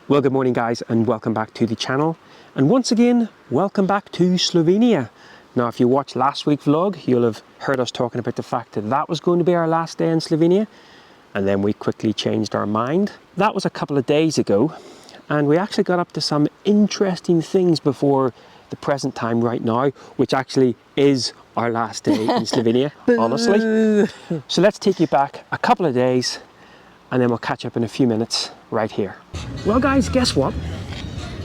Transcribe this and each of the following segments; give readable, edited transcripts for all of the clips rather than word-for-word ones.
Well, good morning guys, and welcome back to the channel. And once again, welcome back to Slovenia. Now, if you watched last week's vlog, you'll have heard us talking about the fact that that was going to be our last day in Slovenia. And then we quickly changed our mind. That was a couple of days ago. And we actually got up to some interesting things before the present time right now, which actually is our last day in Slovenia, honestly. So let's take you back a couple of days and then we'll catch up in a few minutes right here. Well guys, guess what?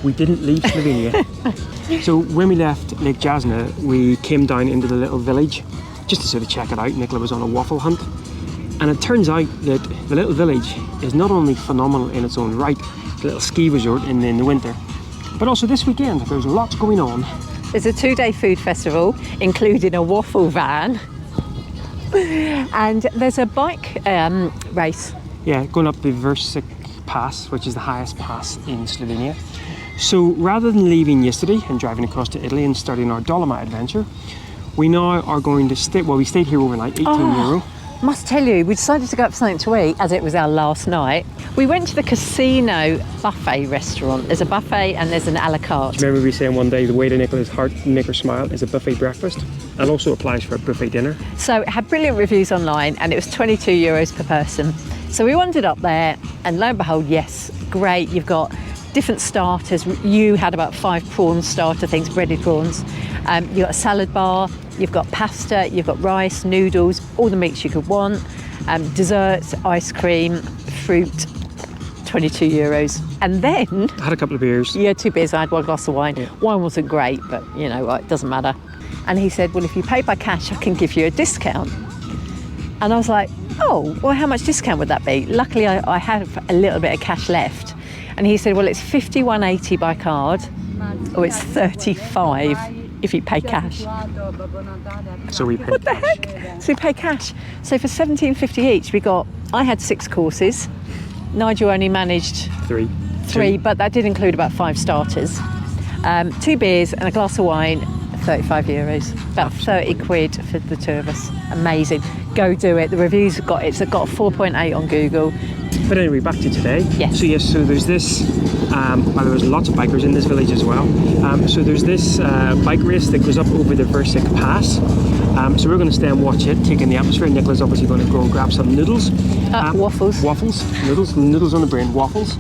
We didn't leave Slovenia. So when we left Lake Jasna, we came down into the little village just to sort of check it out. Nicola was on a waffle hunt. And it turns out that the little village is not only phenomenal in its own right, it's a little ski resort in the winter, but also this weekend there's lots going on. There's a 2-day food festival, including a waffle van. And there's a bike race. Yeah, going up the Versik pass, which is the highest pass in Slovenia. So rather than leaving yesterday and driving across to Italy and starting our Dolomite adventure, we now are going to stay, well, we stayed here overnight, €18. Must tell you, we decided to go up for something to eat, as it was our last night. We went to the casino buffet restaurant. There's a buffet and there's an a la carte. Do you remember we saying one day the way to Nicola's heart and make her smile is a buffet breakfast? And also applies for a buffet dinner. So it had brilliant reviews online and it was €22 per person. So we wandered up there and lo and behold, yes, great. You've got different starters. You had about 5 prawn starter things, breaded prawns. You've got a salad bar, you've got pasta, you've got rice, noodles, all the meats you could want. Desserts, ice cream, fruit, €22. And then... I had a couple of beers. Yeah, 2 beers, I had 1 glass of wine. Yeah. Wine wasn't great, but you know, it doesn't matter. And he said, well, if you pay by cash, I can give you a discount. And I was like, oh, well, how much discount would that be? Luckily, I had a little bit of cash left. And he said, well, it's $51.80 by card, or it's $35 if you pay cash. So we paid What the heck? So we pay cash. So for $17.50 each, I had 6 courses. Nigel only managed 3, but that did include about 5 starters. 2 beers and a glass of wine, €35. About 30 quid for the 2 of us. Amazing. Go do it. The reviews have got it. It's got a 4.8 on Google. But anyway, back to today. Yes. So there's this, well, there was lots of bikers in this village as well. So there's this bike race that goes up over the Versik Pass. So we're going to stay and watch it, take in the atmosphere. Nicola's obviously going to go and grab some noodles. Waffles. Noodles on the brain, waffles.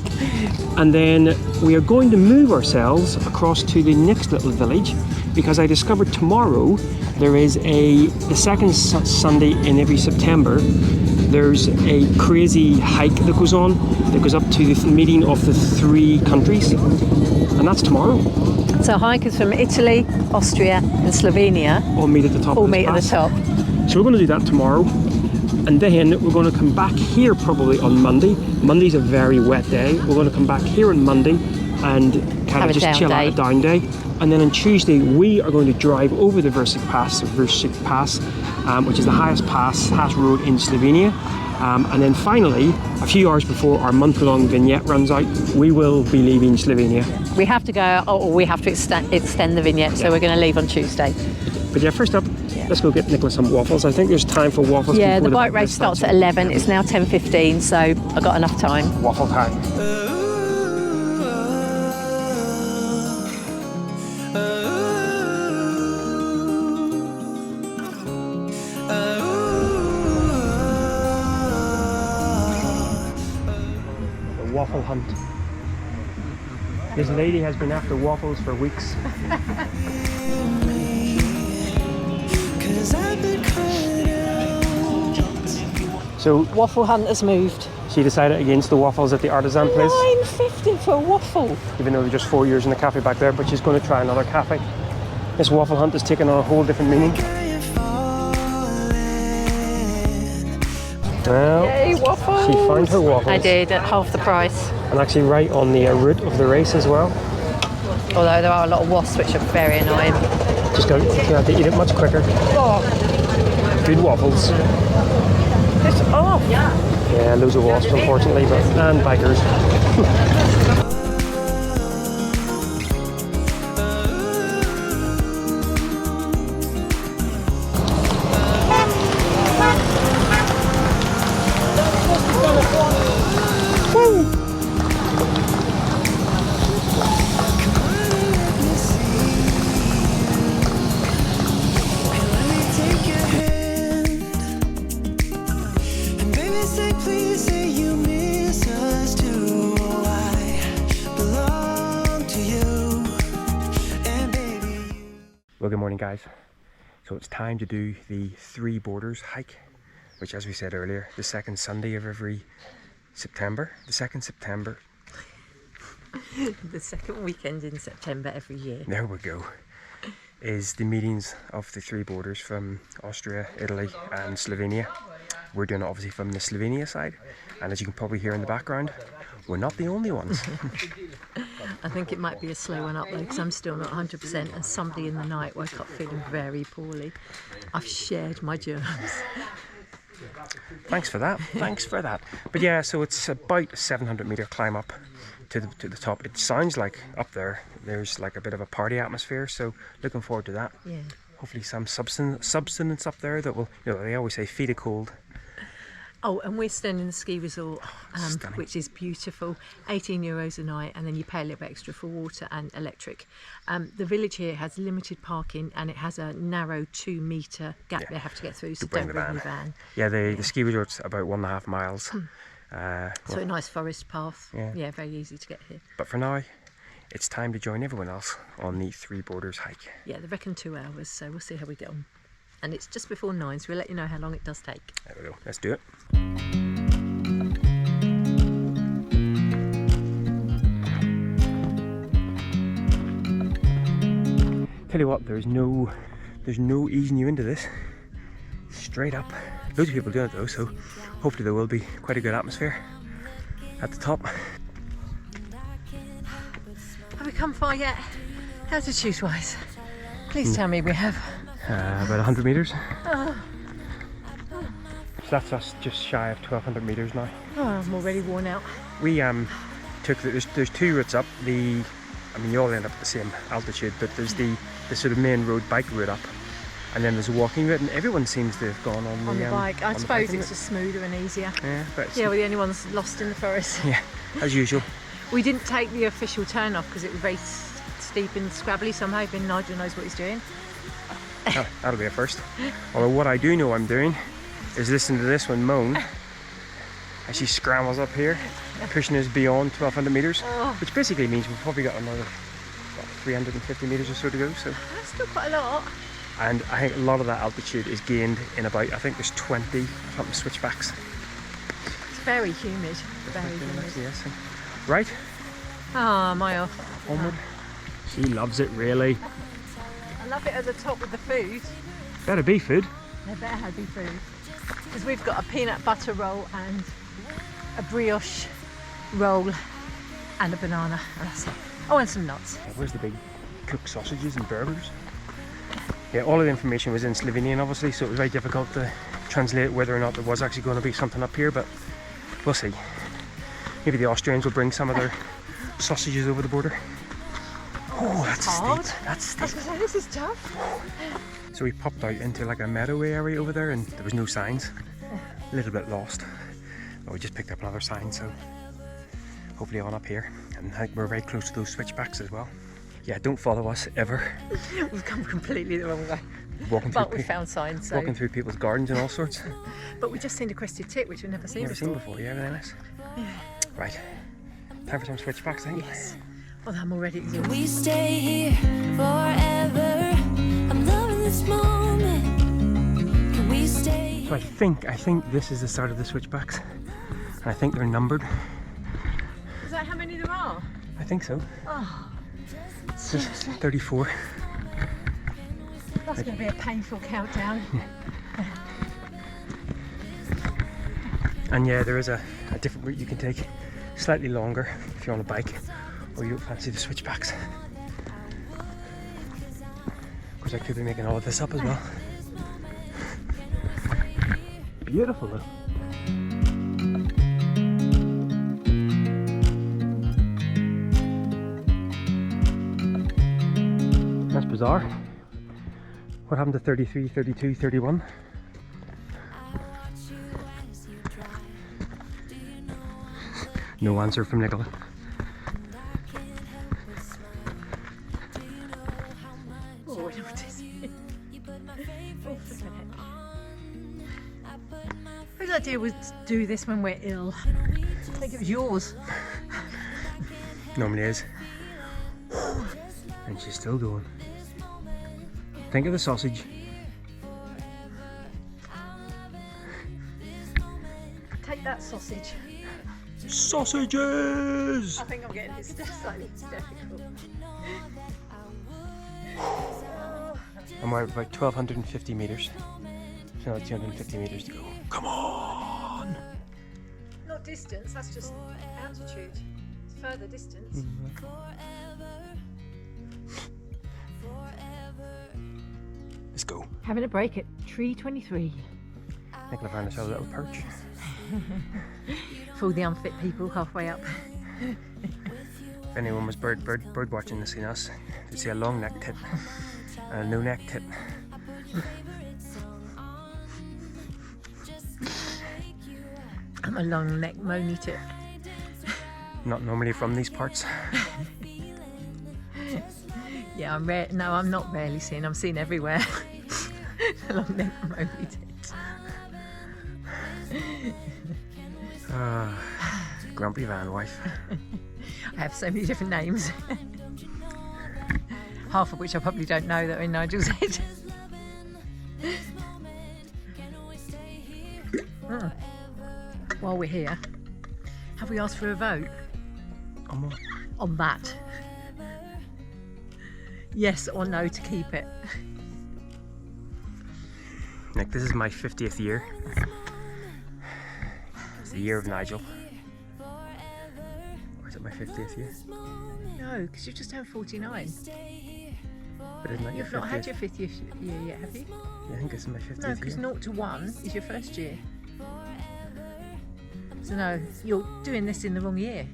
And then we are going to move ourselves across to the next little village, because I discovered tomorrow there is the second Sunday in every September, there's a crazy hike that goes on, that goes up to the meeting of the 3 countries, and that's tomorrow. So hikers from Italy, Austria and Slovenia all meet at the top. All meet at the top. So we're going to do that tomorrow, and then we're going to come back here probably on Monday. Monday's a very wet day. We're going to come back here on Monday and kind of just chill out, a down day. And then on Tuesday, we are going to drive over the Versik Pass, which is the highest road in Slovenia. And then finally, a few hours before our month-long vignette runs out, we will be leaving Slovenia. We have to go, or we have to extend the vignette, so we're going to leave on Tuesday. But yeah, first up, let's go get Nicola some waffles. I think there's time for waffles. Yeah, the bike race starts at 11. It's now 10:15, so I've got enough time. Waffle time. Waffle hunt. This lady has been after waffles for weeks. So Waffle hunt has moved. she decided against the waffles at the artisan place. $9.50 for a waffle. Even though they're just 4 years in the cafe back there, but she's going to try another cafe. This waffle hunt has taken on a whole different meaning. Well, Yay, waffles! she found her waffles. I did, at half the price. And actually right on the route of the race as well. Although there are a lot of wasps, which are very annoying. Just got to eat it much quicker. Oh. Good waffles. Oh. Yeah, loads of wasps, unfortunately, and bikers. Well, good morning guys. So it's time to do the Three Borders hike, which, as we said earlier, the second Sunday of every September. The 2nd September. The second weekend in September every year. There we go. Is the meetings of the Three Borders from Austria, Italy and Slovenia. We're doing it obviously from the Slovenia side, and as you can probably hear in the background, we're not the only ones. I think it might be a slow one up though, because I'm still not 100%, and somebody in the night woke up feeling very poorly. I've shared my germs. Thanks for that. Thanks for that. But yeah, so it's about a 700-meter climb up to the top. It sounds like up there's like a bit of a party atmosphere, so looking forward to that. Yeah. Hopefully some substance up there that will, you know, they always say feed a cold. Oh, and we're staying in the ski resort, Stunning. which is beautiful. €18 a night, and then you pay a little bit extra for water and electric. The village here has limited parking, and it has a narrow 2-metre gap they have to get through, so bring don't the bring van. your van. Yeah, the ski resort's about 1.5 miles. So a nice forest path. Yeah. Very easy to get here. But for now, it's time to join everyone else on the Three Borders hike. Yeah, they reckon 2 hours, so we'll see how we get on. And it's just before 9, so we'll let you know how long it does take. There we go. Let's do it. Tell you what, there's no easing you into this. Straight up. Loads of people doing it though, so hopefully there will be quite a good atmosphere at the top. Have we come far yet? Altitude-wise? Please tell me we have. About 100 metres. So that's us just shy of 1,200 metres now. Oh, I'm already worn out. We took there's 2 routes up. You all end up at the same altitude, but there's the sort of main road bike route up, and then there's a walking route, and everyone seems to have gone on The bike. I suppose it's route. just smoother and easier. Yeah, but Yeah, we're the only ones lost in the forest. yeah, as usual. We didn't take the official turn off because it was very steep and scrabbly, so I'm hoping Nigel knows what he's doing. That'll be a first. Although what I do know I'm doing is listen to this one moan as she scrambles up here, pushing us beyond 1,200 metres, which basically means we've probably got another 350 metres or so to go. So That's still quite a lot. and I think a lot of that altitude is gained in about, I think there's 20 something switchbacks. It's very humid. Very humid. Yeah, so. Right, Ah, my off. onward. She loves it really. I love it at the top with the food. Better be food. There better be food. Because we've got a peanut butter roll and a brioche roll and a banana. And that's it. Oh, and some nuts. Where's the big cooked sausages and burgers? Yeah, all of the information was in Slovenian obviously, so it was very difficult to translate whether or not there was actually going to be something up here, but we'll see. Maybe the Austrians will bring some of their sausages over the border. Oh, that's hard. steep. That's I was steep. going to say, this is tough. So we popped out into like a meadow area over there, and there was no signs. A little bit lost. But we just picked up another sign, so hopefully on up here. And I think we're very close to those switchbacks as well. Yeah, don't follow us ever. We've come completely the wrong way. Walking But through, we found signs, so. walking through people's gardens and all sorts. But we just seen a crested tit, which we've never seen Never before. seen before, yeah, very nice. Right, time for some switchbacks, I think. Yes. Well, I'm already We exhausted. stay here forever. I'm loving this moment. Can we stay? So I think this is the start of the switchbacks, and I think they're numbered. Is that how many there are? I think so. Oh, This is 34. that's going to be a painful countdown. And yeah, there is a different route you can take, slightly longer if you're on a bike or you don't fancy the switchbacks. Of course, I could be making all of this up as well. Beautiful though. That's bizarre. What happened to 33, 32, 31? No answer from Nicola. Oh, I know what this is. Oh, flipping heck. Whose idea was to do this when we're ill? I think it was yours. Normally is. And she's still going. Think of the sausage. Take that sausage. Sausages! I think I'm getting this slightly difficult. And we're at about 1,250 metres. So another 250 metres to go. Come on! Not distance, that's just altitude. It's further distance. Let's go. Having a break at tree 23. Nicola found herself a little perch. For all the unfit people halfway up. If anyone was bird watching this in us, they'd see a long neck tip and a no neck tip. I'm a long neck moany tip. Not normally from these parts. Yeah, I'm not rarely seen. I'm seen everywhere. A long neck moany tip. Grumpy van wife. I have so many different names. Half of which I probably don't know that are in Nigel's head. While we're here, have we asked for a vote? On what? On that? Yes or no to keep it? Nick, this is my 50th year. It's the year of Nigel. Or is it my 50th year? No, because you've just turned 49. But isn't that your You've not 50th? had your 50th year yet, have you? Yeah, I think this is my 50th No, year. because 0 to 1 is your first year. So no, you're doing this in the wrong year.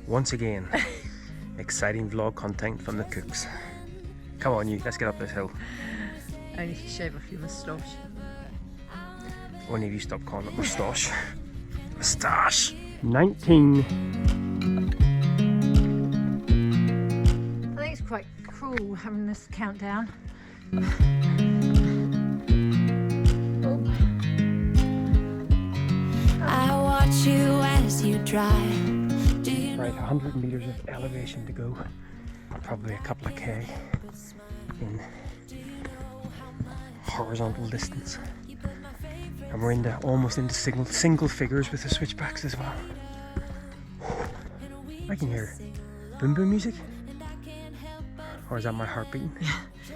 Once again, exciting vlog content from the cooks. Come on you, let's get up this hill. Only if you shave off your moustache. Only if you stop calling it moustache. Moustache! 19. I think it's quite cruel having this countdown. I watch you as you drive. Do you Right, 100 metres of elevation to go. Probably a couple of K in horizontal distance. And we're almost into single figures with the switchbacks as well. I can hear boom boom music. Or is that my heart beating?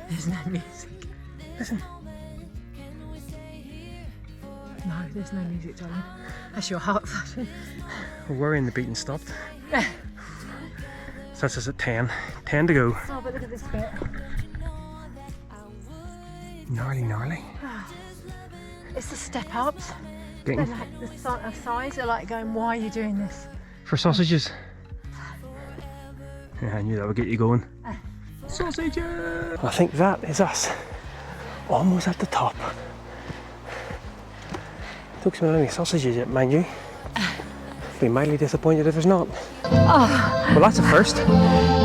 There's no music. Listen. No, there's no music, darling. That's your heart flashing. We're worrying the beating stopped. So that's us at 10. 10 to go. Oh, but look at this bit. Gnarly, gnarly. It's the step ups. They're Getting like the size. They're like going, why are you doing this? for sausages. Yeah, I knew that would get you going. Sausages! I think that is us. Almost at the top. Don't smell any sausages yet, mind you. Be mildly disappointed if there's not. Well, that's a first.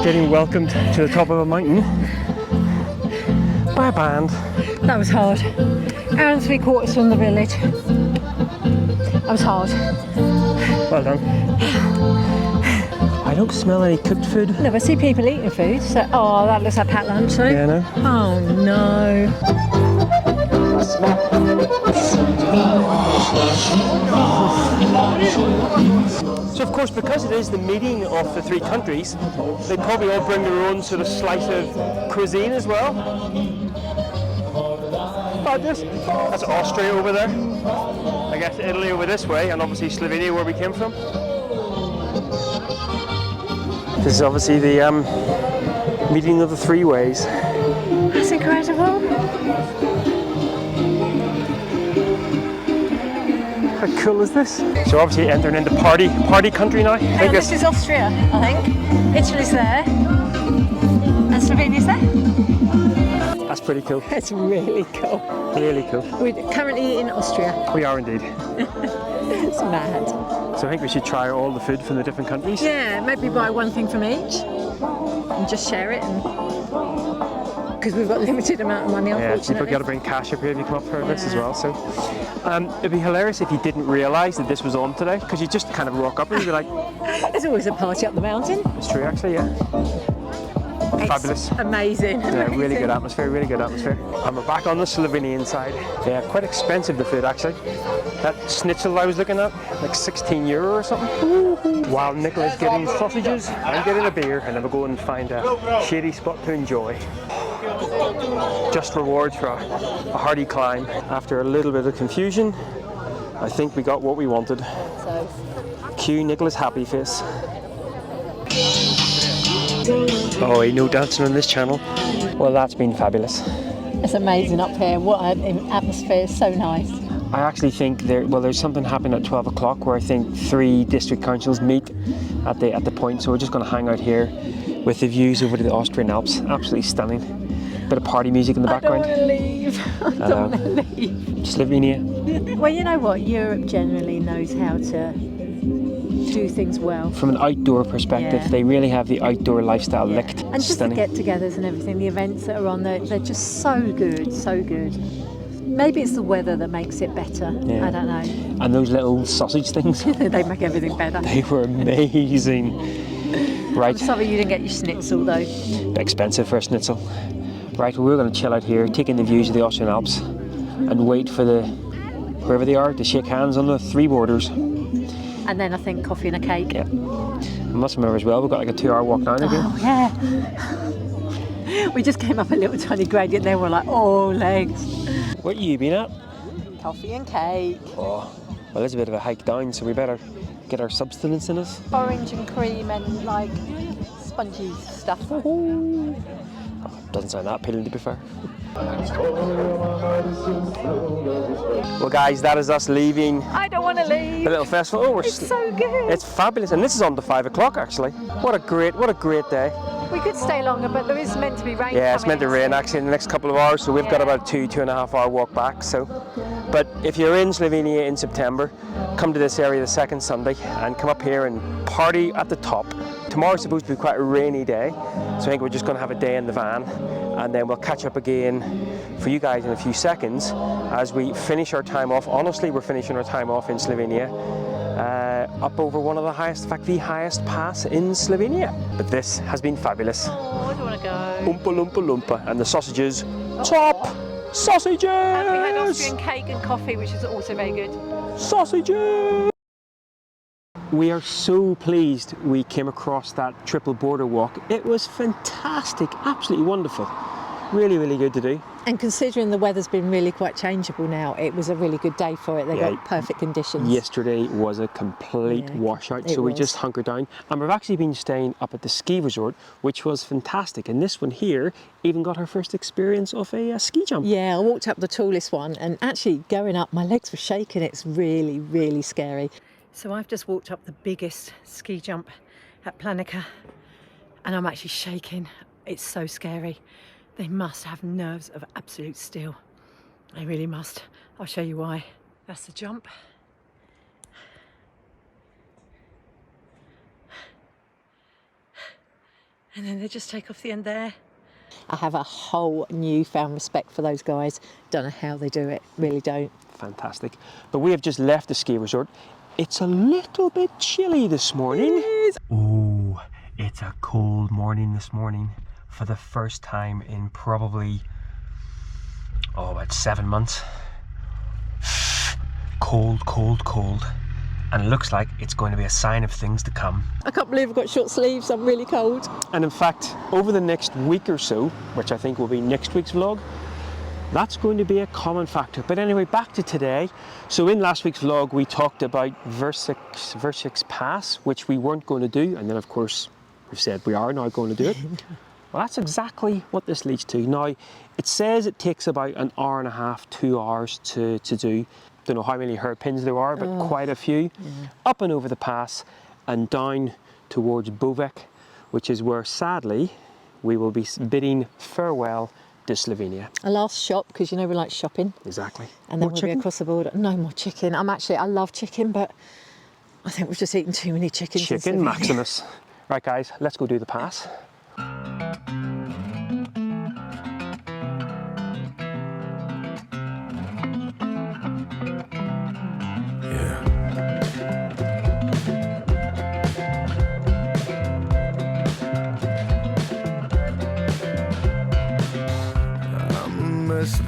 Getting welcomed to the top of a mountain by a band. That was hard. Hour and 3/4 from the village. That was hard. Well done. I don't smell any cooked food. No, I see people eating food, so that looks like packed lunch though. Yeah, no. Oh no. So of course, because it is the meeting of the three countries, they probably all bring their own sort of slice of cuisine as well. That's Austria over there. I guess Italy over this way, and obviously Slovenia where we came from. This is obviously the meeting of the three ways. That's incredible. How cool is this? So obviously entering into party country now. And this is Austria, I think. Italy's there. And Slovenia's there. That's pretty cool. It's really cool. Really cool. We're currently in Austria. We are indeed. It's mad. So I think we should try all the food from the different countries. Yeah, maybe buy one thing from each and just share it, because we've got a limited amount of money, Yeah, unfortunately. you've got to bring cash up here if you come up for this as well. So it'd be hilarious if you didn't realise that this was on today, because you just kind of walk up and you'd be like, There's always a party up the mountain. it's true actually, yeah. Fabulous. Amazing. Yeah, really good atmosphere, really good atmosphere. And we're back on the Slovenian side. Yeah, quite expensive, the food actually. That schnitzel I was looking at, like €16 or something. While Nicola's getting sausages, I'm getting a beer, and then we'll go and find a shady spot to enjoy. Just rewards for a hearty climb. After a little bit of confusion, I think we got what we wanted. So, Cue Nicola's happy face. Oh, ain't no dancing on this channel. Well, that's been fabulous. it's amazing up here. What an atmosphere, it's so nice. I actually think there's something happening at 12 o'clock where I think 3 district councils meet at the point. So we're just going to hang out here with the views over to the Austrian Alps. Absolutely stunning. Bit of party music in the background. I don't want to leave. I don't want to leave. Slovenia. Well, you know what? Europe generally knows how to do things well. From an outdoor perspective, Yeah. they really have the outdoor lifestyle licked. And just Stunning. the get-togethers and everything, the events that are on there, they're just so good, so good. Maybe it's the weather that makes it better. Yeah. I don't know. And those little sausage things, They make everything better. they were amazing. Right, I'm sorry you didn't get your schnitzel though. bit expensive for a schnitzel. Right, well, we're going to chill out here, take in the views of the Austrian Alps, and wait for whoever they are, to shake hands on the 3 borders. And then I think coffee and a cake. Yeah. I must remember as well, we've got like a 2-hour walk down again. Oh yeah. We just came up a little tiny gradient there. We're like, oh legs. What you been at? Coffee and cake. Oh, well, it's a bit of a hike down, so we better get our substance in us. Orange and cream and like spongy stuff. Doesn't sound that appealing, to be fair. Well, guys, that is us leaving I don't want to leave. the little festival. Oh, It's so good. it's fabulous, and this is on to 5 o'clock actually. What a great day. We could stay longer, but there is meant to be rain. Yeah, it's coming meant to in rain soon. actually in the next couple of hours, so we've got Yeah. about 2.5 hour walk back. So, but if you're in Slovenia in September, come to this area the second Sunday and come up here and party at the top. Tomorrow's supposed to be quite a rainy day, so I think we're just going to have a day in the van, and then we'll catch up again for you guys in a few seconds as we finish our time off. Honestly, we're finishing our time off in Slovenia. Up over one of the highest, in fact the highest pass in Slovenia. But this has been fabulous. Oh, I don't want to go. Oompa loompa loompa, and the sausages, top sausages! And we had Austrian cake and coffee, which is also very good. Sausages! We are so pleased we came across that triple border walk. It was fantastic, absolutely wonderful. Really, really good to do. And considering the weather's been really quite changeable now, it was a really good day for it. They Yeah. got perfect conditions. Yesterday was a complete Yeah, washout, it so we was. just hunkered down. And we've actually been staying up at the ski resort, which was fantastic. And this one here even got her first experience of a ski jump. Yeah, I walked up the tallest one, and actually going up, my legs were shaking. It's really, really scary. So I've just walked up the biggest ski jump at Planica, and I'm actually shaking. It's so scary. They must have nerves of absolute steel. They really must. I'll show you why. That's the jump. And then they just take off the end there. I have a whole newfound respect for those guys. Don't know how they do it, really don't. Fantastic. But we have just left the ski resort. It's a little bit chilly this morning. Oh, it's a cold morning this morning for the first time in probably, about 7 months. Cold, cold, cold. And it looks like it's going to be a sign of things to come. I can't believe I've got short sleeves, I'm really cold. And in fact, over the next week or so, which I think will be next week's vlog, that's going to be a common factor. But anyway, back to today. So in last week's vlog, we talked about Versix Pass, which we weren't going to do. And then of course, we've said we are now going to do it. Well, that's exactly what this leads to. Now, it says it takes about an hour and a half, 2 hours to do. Don't know how many hairpins there are, but quite a few. Yeah. Up and over the pass and down towards Bovec, which is where sadly we will be bidding farewell to Slovenia. A last shop, because you know we like shopping. Exactly. And then More we'll chicken? be across the border. No more chicken. I love chicken, but I think we've just eaten too many chickens. in Chicken Slovenia. Maximus. Right guys, let's go do the pass.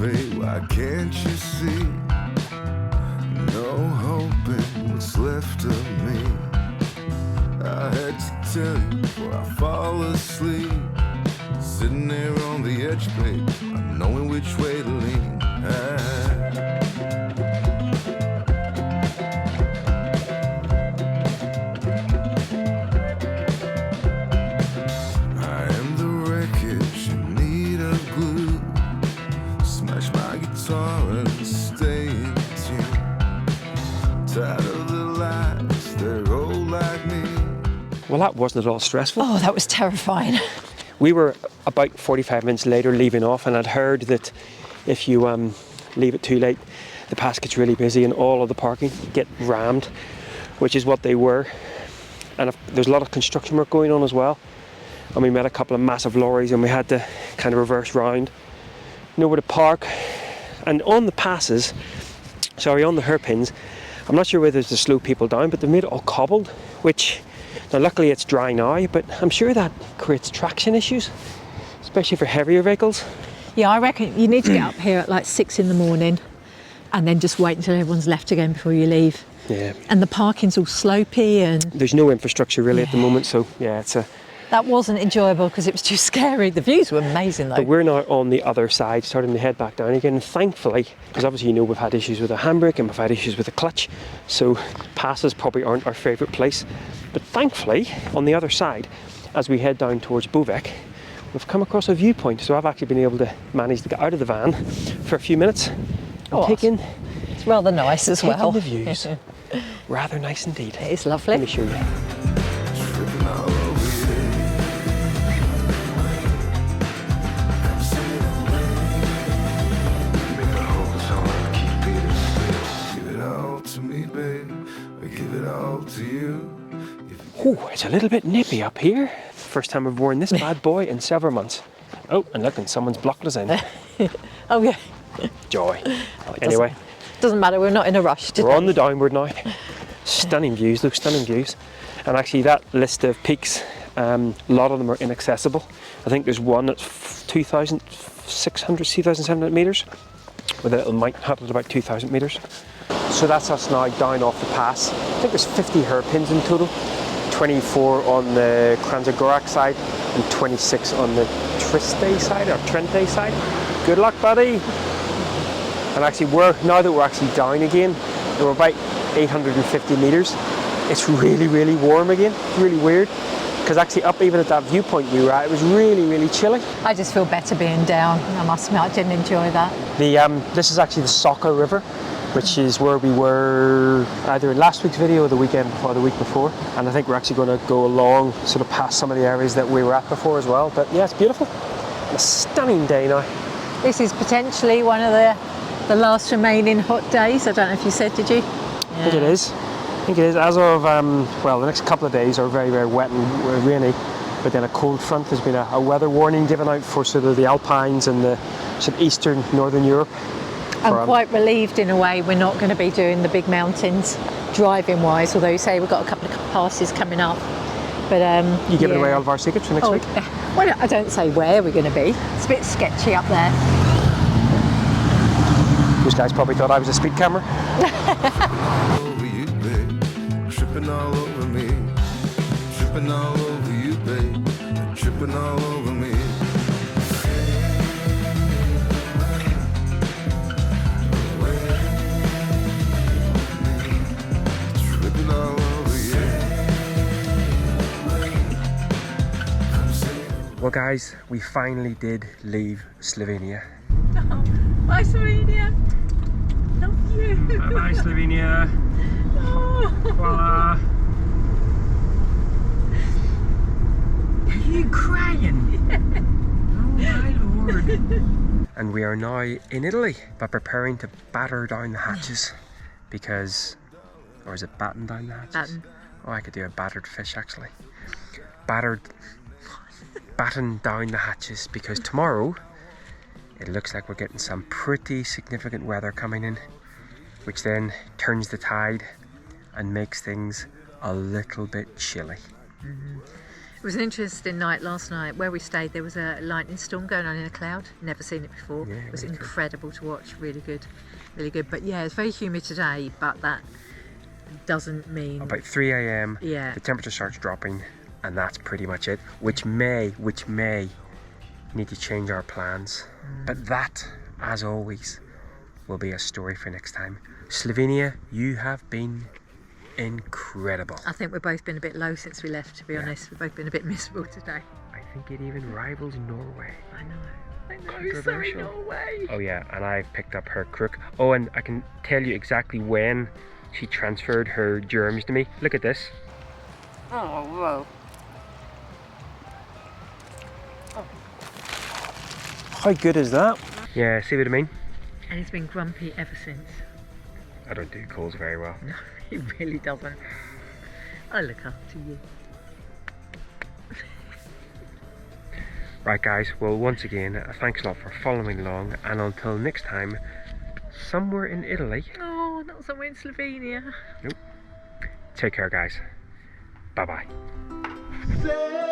babe, why can't you see? No hope in what's left of me. I had to tell you before I fall asleep. Sitting there on the edge, babe, not knowing which way to lean. I am the wreckage in need of glue. Smash my guitar and stay in tune. Tired of the lies, they're old like me. Well, that wasn't at all stressful. Oh, that was terrifying. We were about 45 minutes later leaving off, and I'd heard that if you leave it too late, the pass gets really busy and all of the parking get rammed, which is what they were. And there's a lot of construction work going on as well. And we met a couple of massive lorries and we had to kind of reverse round, nowhere to park. And on the passes, on the hairpins, I'm not sure whether it's to slow people down, but they've made it all cobbled, which, now luckily it's dry now, but I'm sure that creates traction issues, especially for heavier vehicles. Yeah, I reckon you need to get up here at like 6 in the morning and then just wait until everyone's left again before you leave. Yeah. And the parking's all slopey and... There's no infrastructure really at the moment, so yeah, That wasn't enjoyable because it was too scary. The views were amazing though. But we're now on the other side, starting to head back down again. And thankfully, because obviously we've had issues with the handbrake and we've had issues with the clutch, so passes probably aren't our favourite place. But thankfully, on the other side, as we head down towards Bovec, we've come across a viewpoint. So I've actually been able to manage to get out of the van for a few minutes and take in. It's rather nice as well. The views. Rather nice indeed. It is lovely. Let me show you. Tripping all over you. Make a whole song, keep it still. Give it all to me, babe. I give it all to you. Oh, it's a little bit nippy up here. First time I've worn this bad boy in several months. Oh, and look, and someone's blocked us in. Oh yeah. Joy. Oh, Anyway. Doesn't matter, we're not in a rush today. We're on the downward now. Stunning views, look, stunning views. And actually that list of peaks, a lot of them are inaccessible. I think there's one that's 2,600, 2,700 metres, with a little mite hut at about 2,000 metres. So that's us now down off the pass. I think there's 50 hairpins in total, 24 on the Kranjegorok side and 26 on the Triste side, or Trente side. Good luck, buddy. And actually, now that we're actually down again, we're about 850 metres. It's really, really warm again. It's really weird. Because actually up even at that viewpoint we were at, it was really, really chilly. I just feel better being down, I must admit, I didn't enjoy that. This is actually the Soka River, which is where we were either in last week's video or the weekend or the week before. And I think we're actually going to go along sort of past some of the areas that we were at before as well. But yeah, it's beautiful. A stunning day now. This is potentially one of the last remaining hot days. I don't know if you said, did you? I think it is. As of, the next couple of days are very, very wet and rainy. But then a cold front, there's been a weather warning given out for sort of the Alpines and the sort of eastern northern Europe. I'm quite relieved in a way we're not going to be doing the big mountains driving wise, although you say we've got a couple of passes coming up. But you giving away all of our secrets for next week? Well, I don't say where we're going to be. It's a bit sketchy up there. Those guys probably thought I was a speed camera. Over you, babe. Tripping all over me. Tripping all over you, babe. Tripping all over me. Tripping all over you. Well guys, we finally did leave Slovenia. Bye, Slovenia. Love you. Bye Slovenia. Voila. Are you crying? Oh my lord. And we are now in Italy, but preparing to batter down the hatches because, or is it batten down the hatches? Batten. Oh, I could do a battered fish actually. Batten down the hatches because tomorrow it looks like we're getting some pretty significant weather coming in, which then turns the tide and makes things a little bit chilly. It was an interesting night last night. Where we stayed, there was a lightning storm going on in a cloud. Never seen it before. Yeah, it was really incredible to watch. Really good, really good. But yeah, it's very humid today. But that doesn't mean About 3 a.m. Yeah. the temperature starts dropping, and that's pretty much it. Which may need to change our plans. But that, as always, will be a story for next time. Slovenia, you have been incredible. I think we've both been a bit low since we left, to be honest. We've both been a bit miserable today. I think it even rivals Norway. I know, Controversial. sorry, Norway. Oh yeah, and I've picked up her crook. Oh, and I can tell you exactly when she transferred her germs to me. Look at this. Oh, whoa. How good is that? Yeah, see what I mean? And he's been grumpy ever since. I don't do colds very well. No, he really doesn't. I look up to you. Right guys, well once again, thanks a lot for following along, and until next time, somewhere in Italy. Oh, not somewhere in Slovenia. Nope. Take care guys. Bye bye.